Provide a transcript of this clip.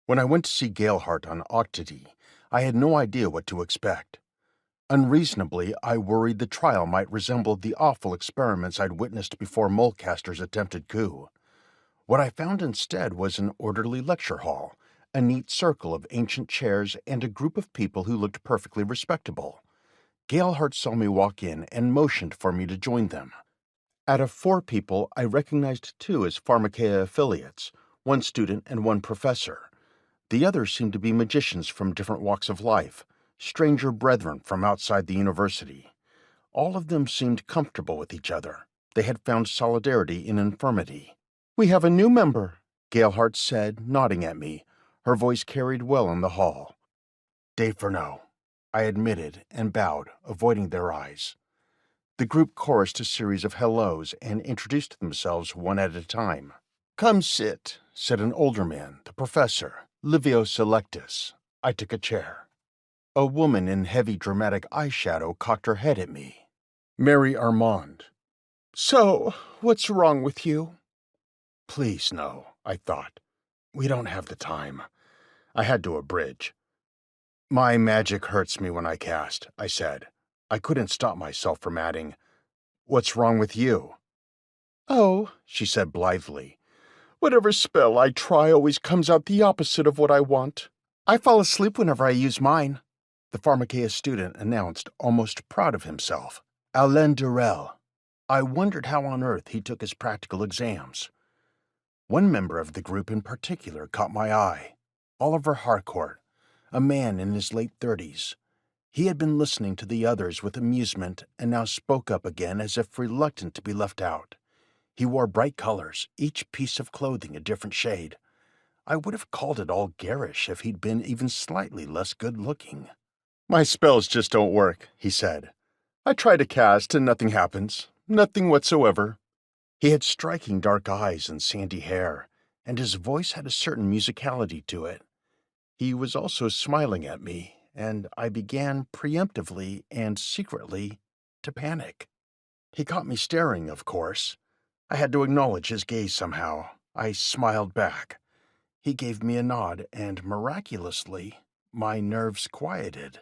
When I went to see Galehart on Octady, I had no idea what to expect. Unreasonably, I worried the trial might resemble the awful experiments I'd witnessed before Mulcaster's attempted coup. What I found instead was an orderly lecture hall, a neat circle of ancient chairs, and a group of people who looked perfectly respectable. Galehart saw me walk in and motioned for me to join them. Out of 4 people, I recognized 2 as Pharmakeia affiliates, 1 student and 1 professor. The others seemed to be magicians from different walks of life, stranger brethren from outside the university. All of them seemed comfortable with each other. They had found solidarity in infirmity. "We have a new member," Galehart said, nodding at me. Her voice carried well in the hall. "Desfourneaux," I admitted and bowed, avoiding their eyes. The group chorused a series of hellos and introduced themselves one at a time. "Come sit," said an older man, the professor, Livio Selectus. I took a chair. A woman in heavy dramatic eyeshadow cocked her head at me. "Mary Armand." "So, what's wrong with you?" "Please, no," I thought. "We don't have the time." I had to abridge. "My magic hurts me when I cast," I said. I couldn't stop myself from adding, "What's wrong with you?" "Oh," she said blithely, "whatever spell I try always comes out the opposite of what I want. I fall asleep whenever I use mine," the Pharmakeia student announced, almost proud of himself. Alain Durel. I wondered how on earth he took his practical exams. One member of the group in particular caught my eye. Oliver Harcourt, a man in his late 30s. He had been listening to the others with amusement and now spoke up again as if reluctant to be left out. He wore bright colors, each piece of clothing a different shade. I would have called it all garish if he'd been even slightly less good-looking. "My spells just don't work," he said. "I try to cast and nothing happens. Nothing whatsoever." He had striking dark eyes and sandy hair, and his voice had a certain musicality to it. He was also smiling at me, and I began preemptively and secretly to panic. He caught me staring, of course. I had to acknowledge his gaze somehow. I smiled back. He gave me a nod, and miraculously, my nerves quieted.